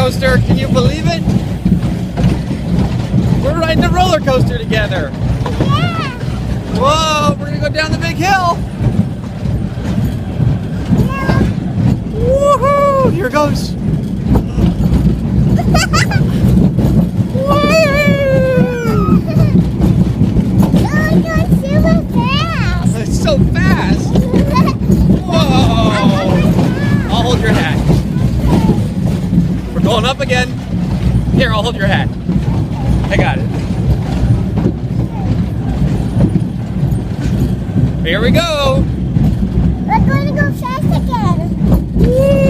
coaster. Can you believe it? We're riding a roller coaster together. Yeah. Whoa, we're gonna go down the big hill. Yeah. Woohoo! Here goes. Woo! Oh, you're super fast. It's so fast. Whoa! I'll hold your hat. We're going up again. Here, I'll hold your hat. I got it. Here we go. We're going to go fast again. Woo!